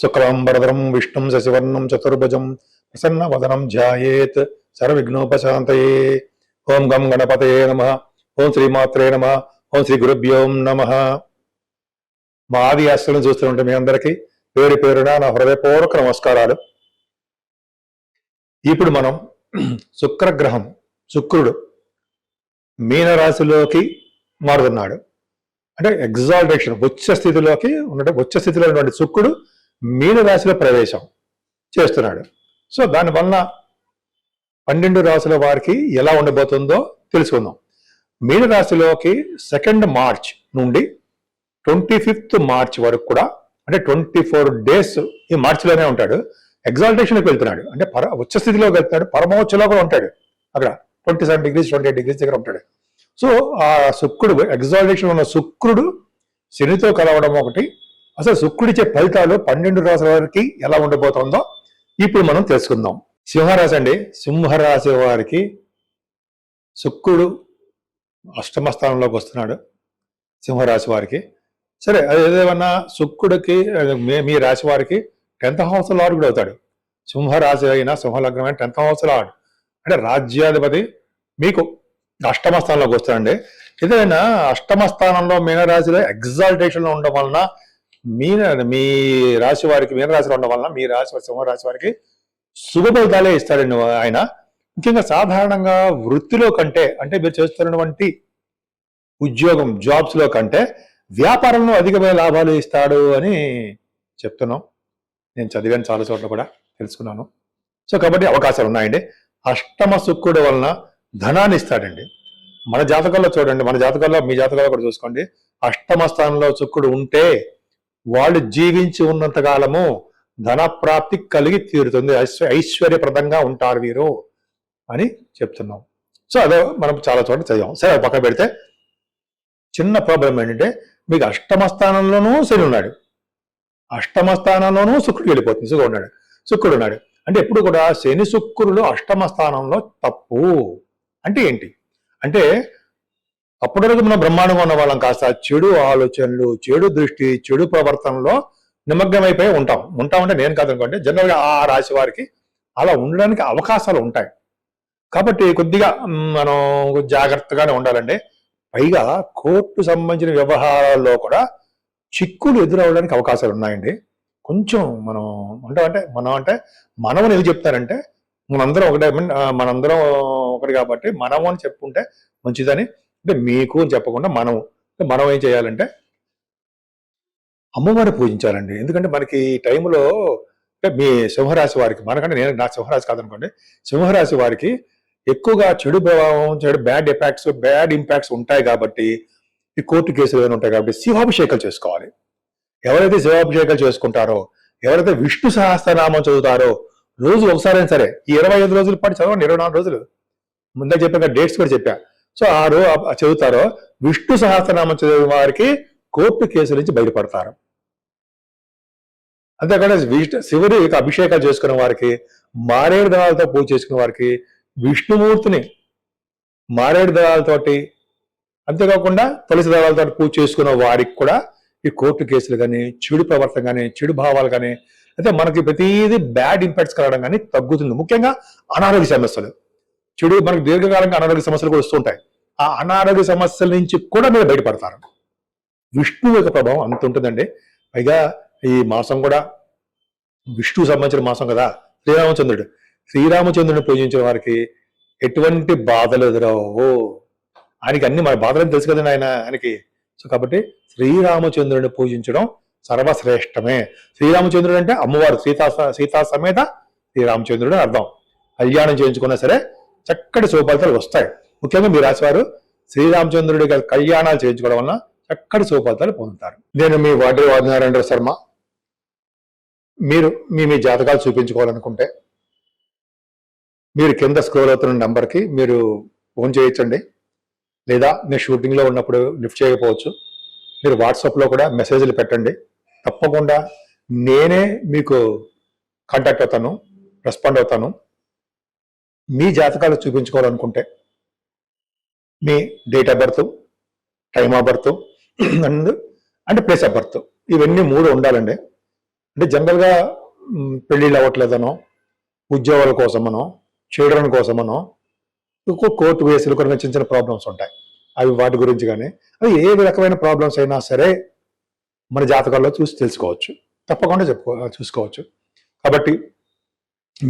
శుక్లాంబరధరం విష్ణుం శశివర్ణం చతుర్భుజం ప్రసన్నవదనం ధ్యాయేత్ సర్వవిఘ్నోపశాంతయే. ఓం గం గణపతయే నమః. ఓం శ్రీమాత్రే నమః. ఓం శ్రీ గురుభ్యో నమః. మా ఆది ఆస్తులను చూస్తుంటే మీ అందరికీ పేరు పేరున నా హృదయపూర్వక నమస్కారాలు. ఇప్పుడు మనం శుక్రగ్రహం, శుక్రుడు మీనరాశిలోకి మారుతున్నాడు. అంటే ఎగ్జాల్టేషన్, ఉచ్చ స్థితిలోకి ఉన్నట్టు, ఉచ్చ స్థితిలో ఉన్నటువంటి శుక్రుడు మీనరాశిలో ప్రవేశం చేస్తున్నాడు. సో దానివల్ల 12 రాశుల వారికి ఎలా ఉండబోతుందో తెలుసుకుందాం. మీనరాశిలోకి 2 మార్చ్ నుండి 25 మార్చ్ వరకు కూడా, అంటే 24 డేస్ ఈ మార్చిలోనే ఉంటాడు. ఎగ్జాల్టేషన్కి వెళ్తున్నాడు, అంటే ఉచ్చ స్థితిలోకి వెళ్తున్నాడు. పరమోచ్చలో కూడా ఉంటాడు, అక్కడ 27 డిగ్రీస్ 28 డిగ్రీస్ దగ్గర ఉంటాడు. సో ఆ శుక్రుడు, ఎగ్జాల్టేషన్ ఉన్న శుక్రుడు శనితో కలవడం ఒకటి. అసలు శుక్రుడిచ్చే ఫలితాలు 12 రాశుల వారికి ఎలా ఉండబోతుందో ఇప్పుడు మనం తెలుసుకుందాం. సింహరాశి అండి. సింహరాశి వారికి శుక్రుడు అష్టమ స్థానంలోకి వస్తున్నాడు. సింహరాశి వారికి సరే, అదేమన్నా శుక్రుడికి మీ రాశి వారికి 10th హౌస్ లార్డ్ కూడా అవుతాడు. సింహరాశి అయినా సింహలగ్నం అయినా 10th హౌస్ లార్డ్ అంటే రాజ్యాధిపతి మీకు అష్టమ స్థానంలోకి వస్తాడండి. ఏదైనా అష్టమ స్థానంలో మీనరాశిలో ఎగ్జాల్టేషన్లో ఉండడం వలన మీ రాశి వారికి, మీనరాశిలో ఉండడం వలన మీ రాశి సింహరాశి వారికి శుభ ఫలితాలే ఇస్తాడండి ఆయన. ముఖ్యంగా సాధారణంగా వృత్తిలో కంటే, అంటే మీరు చేస్తున్నటువంటి ఉద్యోగం, జాబ్స్ లో కంటే వ్యాపారంలో అధికమైన లాభాలు ఇస్తాడు అని చెప్తున్నాం. నేను చదివాను, చాలా చోట్ల కూడా తెలుసుకున్నాను. సో కాబట్టి అవకాశాలు ఉన్నాయండి. అష్టమ శుక్రుడు వలన ధనాన్ని ఇస్తాడండి. మన జాతకాల్లో చూడండి, మన జాతకాల్లో, మీ జాతకాల్లో కూడా చూసుకోండి. అష్టమ స్థానంలో శుక్రుడు ఉంటే వాళ్ళు జీవించి ఉన్నంత కాలము ధన ప్రాప్తి కలిగి తీరుతుంది, ఐశ్వర్యప్రదంగా ఉంటారు వీరు అని చెప్తున్నాం. సో అదే మనం చాలా చోట్ల చదివాం. సరే, పక్కన పెడితే చిన్న ప్రాబ్లం ఏంటంటే, మీకు అష్టమ స్థానంలోనూ శని ఉన్నాడు, అష్టమ స్థానంలోనూ శుక్రుడు వెళ్ళిపోతుంది. శుక్రుడు ఉన్నాడు అంటే ఎప్పుడు కూడా శని శుక్రులు అష్టమ స్థానంలో తప్పు. అంటే ఏంటి అంటే, అప్పటి వరకు మనం బ్రహ్మాండంగా ఉన్న వాళ్ళం కాస్త చెడు ఆలోచనలు, చెడు దృష్టి, చెడు ప్రవర్తనలో నిమగ్నమైపోయి ఉంటామంటే నేను కాదనుకోండి, జనరల్గా ఆ రాశి వారికి అలా ఉండడానికి అవకాశాలు ఉంటాయి. కాబట్టి కొద్దిగా మనం జాగ్రత్తగానే ఉండాలండి. పైగా కోర్టు సంబంధించిన వ్యవహారాల్లో కూడా చిక్కులు ఎదురవడానికి అవకాశాలు ఉన్నాయండి. కొంచెం మనం ఏది చెప్తారంటే, మనందరం ఒకటి కాబట్టి మనము అని చెప్పుకుంటే మంచిదని. అంటే మీకు అని చెప్పకుండా మనం ఏం చేయాలంటే అమ్మవారిని పూజించాలండి. ఎందుకంటే మనకి ఈ టైంలో, అంటే మీ సింహరాశి వారికి, మనకంటే నా సింహరాశి కాదనుకోండి, సింహరాశి వారికి ఎక్కువగా చెడు ప్రభావం, బ్యాడ్ ఇంపాక్ట్స్ ఉంటాయి. కాబట్టి ఈ కోర్టు కేసులు ఏమైనా ఉంటాయి కాబట్టి శివాభిషేకాలు చేసుకోవాలి. ఎవరైతే శివాభిషేకాలు చేసుకుంటారో, ఎవరైతే విష్ణు సహస్రనామం చదువుతారో, రోజు ఒకసారైనా సరే, ఈ 25 రోజుల పాటు చదవండి, 24 రోజులు ముందే చెప్పాక డేట్స్ కూడా చెప్పా. సో ఆ రోజు చదువుతారో, విష్ణు సహస్రనామం చదివిన వారికి కోర్టు కేసుల నుంచి బయటపడతారు. అంతేకాకుండా శివుడి అభిషేకాలు చేసుకున్న వారికి, మారేడు దళాలతో పూజ చేసుకున్న వారికి, విష్ణుమూర్తిని మారేడు దళాలతోటి, అంతేకాకుండా తులసి దళాలతో పూజ చేసుకున్న వారికి కూడా ఈ కోర్టు కేసులు కానీ, చెడు ప్రవర్తన కానీ, చెడు భావాలు కానీ, అయితే మనకి ప్రతిదీ బ్యాడ్ ఇంపాక్ట్స్ కలగడం కానీ తగ్గుతుంది. ముఖ్యంగా అనారోగ్య సమస్యలు, మనకి దీర్ఘకాలంగా అనారోగ్య సమస్యలు కూడా వస్తుంటాయి. ఆ అనారోగ్య సమస్యల నుంచి కూడా మీరు బయటపడతారు. విష్ణువు యొక్క ప్రభావం అంత ఉంటుందండి. పైగా ఈ మాసం కూడా విష్ణువు సంబంధించిన మాసం కదా. శ్రీరామచంద్రుడిని పూజించిన వారికి ఎటువంటి బాధలు ఎదురవు. ఆయనకి అన్ని మన బాధలు తెలుసు కదండి ఆయనకి. సో కాబట్టి శ్రీరామచంద్రుడిని పూజించడం సర్వశ్రేష్టమే. శ్రీరామచంద్రుడు అంటే అమ్మవారు, సీతా సమేత శ్రీరామచంద్రుడు అని అర్థం. కళ్యాణం చేయించుకున్నా సరే చక్కటి శుభఫలితాలు వస్తాయి. ముఖ్యంగా మీ రాశి వారు శ్రీరామచంద్రుడి కళ్యాణాలు చేయించుకోవడం వలన చక్కటి శుభఫలితాలు పొందుతారు. నేను మీ వాడ్రి వాదినారాయణ శర్మ. మీరు మీ జాతకాలు చూపించుకోవాలనుకుంటే మీరు కింద స్క్రోల్ అవుతున్న నెంబర్కి మీరు ఫోన్ చేయొచ్చండి. లేదా నేను షూటింగ్లో ఉన్నప్పుడు లిఫ్ట్ చేయకపోవచ్చు, మీరు వాట్సాప్లో కూడా మెసేజ్లు పెట్టండి. తప్పకుండా నేనే మీకు కాంటాక్ట్ అవుతాను, రెస్పాండ్ అవుతాను. మీ జాతకాలు చూపించుకోవాలనుకుంటే మీ date of birth, time of birth and place of birth, ఇవన్నీ 3 ఉండాలండి. అంటే జనరల్గా పెళ్ళిళ్ళు అవ్వట్లేదనో, ఉద్యోగాల కోసమనో, చిల్డ్రన్ కోసమనో, కోర్టు కేసులు కొన్ని చిన్న చిన్న ప్రాబ్లమ్స్ ఉంటాయి. అవి వాటి గురించి కానీ, అది ఏ రకమైన ప్రాబ్లమ్స్ అయినా సరే మన జాతకాల్లో చూసి తెలుసుకోవచ్చు, తప్పకుండా చూసుకోవచ్చు. కాబట్టి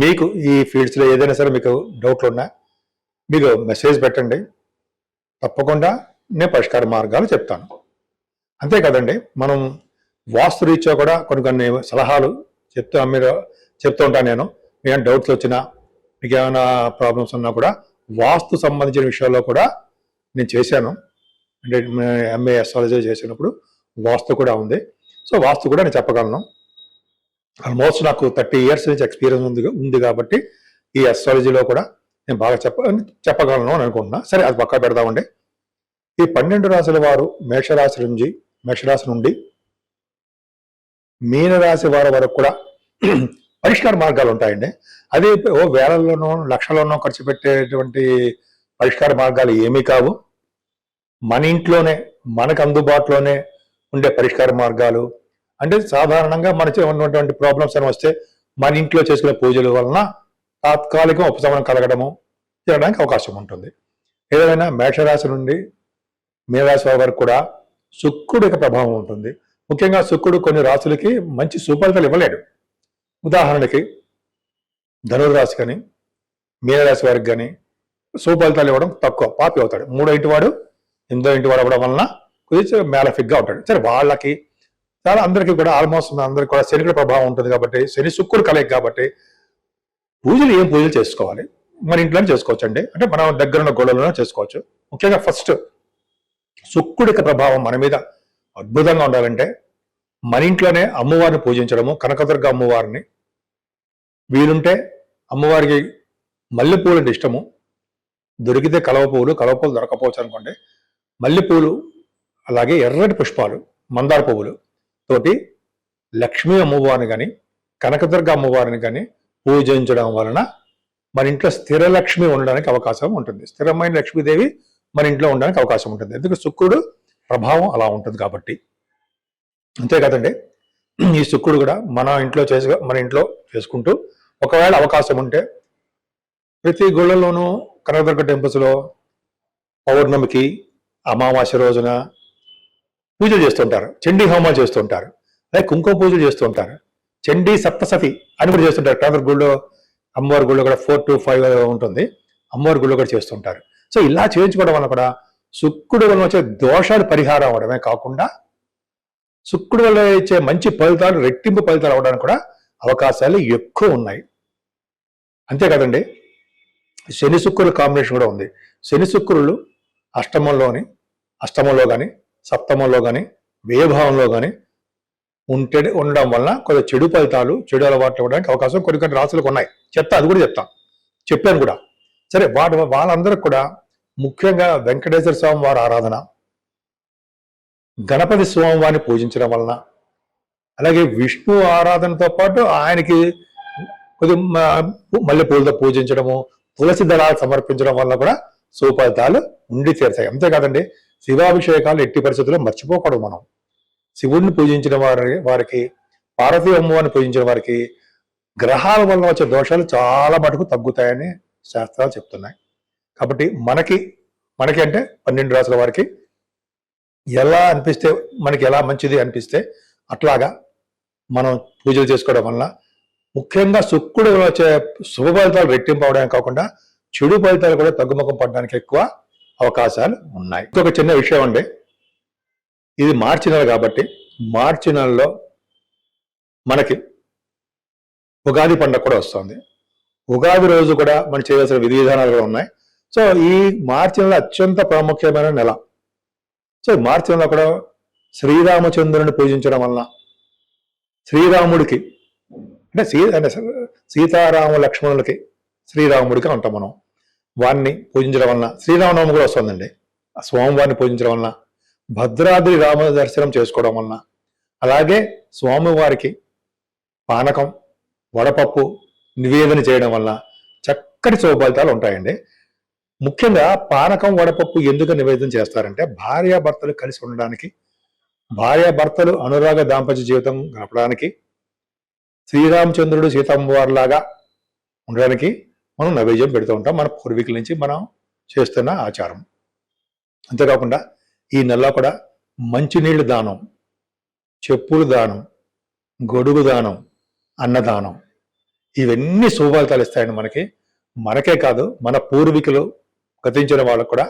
మీకు ఈ ఫీల్డ్స్లో ఏదైనా సరే మీకు డౌట్లు ఉన్నా మీకు మెసేజ్ పెట్టండి, తప్పకుండా నేను పరిష్కార మార్గాలు చెప్తాను. అంతే కదండి, మనం వాస్తు రీత్యా కూడా కొన్ని సలహాలు చెప్తూ ఉంటాను. నేను ఏమైనా డౌట్స్ వచ్చినా, మీకు ఏమైనా ప్రాబ్లమ్స్ ఉన్నా కూడా వాస్తు సంబంధించిన విషయాల్లో కూడా నేను చేశాను. అంటే ఎంఏ అస్ట్రాలజీ చేసినప్పుడు వాస్తు కూడా ఉంది. సో వాస్తు కూడా నేను చెప్పగలను. ఆల్మోస్ట్ నాకు 30 years నుంచి ఎక్స్పీరియన్స్ ఉంది కాబట్టి ఈ అస్ట్రాలజీలో కూడా నేను బాగా చెప్పగలను అని అనుకుంటున్నా. సరే, అది పక్కా పెడదామండి. ఈ 12 రాశుల వారు మేషరాశి నుండి మీనరాశి వారి వరకు కూడా పరిష్కార మార్గాలు ఉంటాయండి. అది వేలల్లోనో లక్షల్లోనో ఖర్చు పెట్టేటువంటి పరిష్కార మార్గాలు ఏమీ కావు. మన ఇంట్లోనే మనకు అందుబాటులోనే ఉండే పరిష్కార మార్గాలు. అంటే సాధారణంగా మనకి ఉన్నటువంటి ప్రాబ్లమ్స్ అని వస్తే మన ఇంట్లో చేసుకునే పూజల వలన తాత్కాలిక ఉపశమనం కలగడము జరగడానికి అవకాశం ఉంటుంది. ఏదైనా మేషరాశి నుండి మీనరాశి వరకు కూడా శుక్రుడి యొక్క ప్రభావం ఉంటుంది. ముఖ్యంగా శుక్రుడు కొన్ని రాశులకి మంచి సుఫలితాలు ఇవ్వలేడు. ఉదాహరణకి ధనుర్రాశి కానీ మీనరాశి వారికి కానీ సుఫలితాలు ఇవ్వడం తక్కువ, పాపి అవుతాడు. 3వ ఇంటి వాడు 8వ ఇంటి వాడు అవ్వడం వలన కొంచెం మ్యాలఫిక్గా ఉంటాడు. సరే, వాళ్ళకి చాలా అందరికీ కూడా ఆల్మోస్ట్ అందరికీ కూడా శనికి ప్రభావం ఉంటుంది కాబట్టి, శని శుక్రుడు కలయిక కాబట్టి ఏం పూజలు చేసుకోవాలి, మన ఇంట్లోనే చేసుకోవచ్చు అండి. అంటే మనం దగ్గరున్న గోడలోనే చేసుకోవచ్చు. ముఖ్యంగా ఫస్ట్ శుక్రుడి యొక్క ప్రభావం మన మీద అద్భుతంగా ఉండాలంటే మన ఇంట్లోనే అమ్మవారిని పూజించడము, కనకదుర్గ అమ్మవారిని. వీలుంటే అమ్మవారికి మల్లెపూలు అంటే ఇష్టము, దొరికితే కలవ పూలు దొరకపోవచ్చు అనుకోండి, మల్లెపూలు అలాగే ఎర్రటి పుష్పాలు, మందార పువ్వులు తోటి లక్ష్మీ అమ్మవారిని కానీ కనకదుర్గ అమ్మవారిని కానీ పూజించడం వలన మన ఇంట్లో స్థిర లక్ష్మి ఉండడానికి అవకాశం ఉంటుంది. స్థిరమైన లక్ష్మీదేవి మన ఇంట్లో ఉండడానికి అవకాశం ఉంటుంది. ఎందుకంటే శుక్రుడు ప్రభావం అలా ఉంటుంది కాబట్టి. అంతే కదండి, ఈ శుక్రుడు కూడా మన ఇంట్లో చేసుకుంటూ ఒకవేళ అవకాశం ఉంటే ప్రతి గుళ్ళలోనూ కనకదుర్గ టెంపుల్స్లో పౌర్ణమికి అమావాస్య రోజున పూజలు చేస్తుంటారు, చండీ హోమాలు చేస్తుంటారు, అలాగే కుంకుమ పూజలు చేస్తుంటారు, చండీ సప్తసతి అని కూడా చేస్తుంటారు. కనకదుర్గ గుళ్ళో అమ్మవారి గుళ్ళో కూడా 4 to 5 ఉంటుంది, అమ్మవారి గుళ్ళో కూడా చేస్తుంటారు. సో ఇలా చేయించుకోవడం వల్ల కూడా శుక్రుడు వల్ల వచ్చే దోషాలు పరిహారం అవడమే కాకుండా శుక్రుడు వల్ల ఇచ్చే మంచి ఫలితాలు రెట్టింపు ఫలితాలు అవడానికి కూడా అవకాశాలు ఎక్కువ ఉన్నాయి. అంతే కదండి, శని శుక్రుల కాంబినేషన్ కూడా ఉంది. శని శుక్రులు అష్టమంలో కానీ సప్తమంలో కానీ వ్యయభావంలో కానీ ఉండడం వలన కొంచెం చెడు ఫలితాలు, చెడు అలవాట్లు ఇవ్వడానికి అవకాశం కొన్ని రాశులకు ఉన్నాయి. అది కూడా చెప్పాను కూడా. సరే, వాళ్ళందరికి కూడా ముఖ్యంగా వెంకటేశ్వర స్వామి వారి ఆరాధన, గణపతి స్వామి వారిని పూజించడం వలన, అలాగే విష్ణు ఆరాధనతో పాటు ఆయనకి కొద్ది మల్లెపూలతో పూజించడము, తులసి దళాలు సమర్పించడం వల్ల కూడా సుఫలితాలు ఉండి తీరుతాయి. అంతేకాదండి, శివాభిషేకాలు ఎట్టి పరిస్థితుల్లో మర్చిపోకూడదు. మనం శివుడిని పూజించిన వారికి పార్వతీ అమ్మవారిని పూజించిన వారికి గ్రహాల వల్ల వచ్చే దోషాలు చాలా మటుకు తగ్గుతాయని శాస్త్రాలు చెప్తున్నాయి. కాబట్టి మనకి అంటే 12 రాశుల వారికి ఎలా అనిపిస్తే, మనకి ఎలా మంచిది అనిపిస్తే అట్లాగా మనం పూజలు చేసుకోవడం వల్ల ముఖ్యంగా శుక్రుడు వచ్చే శుభ ఫలితాలు రెట్టింపు అవడానికి కాకుండా చెడు ఫలితాలు కూడా తగ్గుముఖం పడడానికి ఎక్కువ అవకాశాలు ఉన్నాయి. ఇంకొక చిన్న విషయం అండి, ఇది మార్చి నెల కాబట్టి మార్చి నెలలో మనకి ఉగాది పండుగ కూడా వస్తుంది. ఉగాది రోజు కూడా మనం చేయవలసిన విధి విధానాలు కూడా ఉన్నాయి. సో ఈ మార్చి నెల అత్యంత ప్రాముఖ్యమైన నెల. సో మార్చి నెల కూడా శ్రీరామచంద్రుని పూజించడం వలన శ్రీరాముడికి అంటే సీతారామ లక్ష్మణులకి శ్రీరాముడికి అంటాం మనం. వారిని పూజించడం వలన శ్రీరామనవమి కూడా వస్తుందండి. ఆ స్వామివారిని పూజించడం వలన, భద్రాద్రి రామ దర్శనం చేసుకోవడం వలన, అలాగే స్వామివారికి పానకం వడపప్పు నివేదన చేయడం వలన చక్కటి శుభఫలితాలు ఉంటాయండి. ముఖ్యంగా పానకం వడపప్పు ఎందుకు నివేదన చేస్తారంటే భార్యాభర్తలు కలిసి ఉండడానికి, భార్యాభర్తలు అనురాగ దాంపత్య జీవితం గడపడానికి, శ్రీరామచంద్రుడు సీతమ్మ వారిలాగా ఉండడానికి మనం నైవేద్యం పెడుతూ ఉంటాం, మన పూర్వీకుల నుంచి మనం చేస్తున్న ఆచారం. అంతేకాకుండా ఈ నెలలో కూడా మంచినీళ్ళు దానం, చెప్పులు దానం, గొడుగు దానం, అన్నదానం, ఇవన్నీ శుభఫలితాలు ఇస్తాయండి మనకి. మనకే కాదు, మన పూర్వీకులు గతించిన వాళ్ళకు కూడా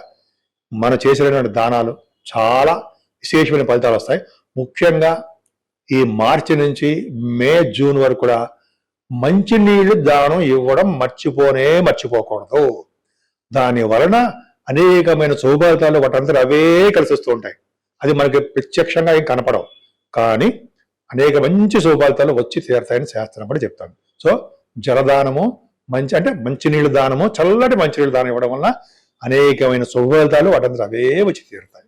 మనం చేసినటువంటి దానాలు చాలా విశేషమైన ఫలితాలు వస్తాయి. ముఖ్యంగా ఈ మార్చి నుంచి మే, జూన్ వరకు కూడా మంచినీళ్ళు దానం ఇవ్వడం మర్చిపోకూడదు. దాని వలన అనేకమైన శుభఫలితాలు వాటంతా అవే కలిసి వస్తూ ఉంటాయి. అది మనకి ప్రత్యక్షంగా ఏం కనపడవు, కానీ అనేక మంచి శుభఫలితాలు వచ్చి తీరుతాయని శాస్త్రం కూడా చెప్తాను. సో జలదానము మంచినీళ్ళు దానము, చల్లటి మంచినీళ్ళు దానం ఇవ్వడం వల్ల అనేకమైన శుభఫలితాలు వాటంతా అవే వచ్చి తీరుతాయి.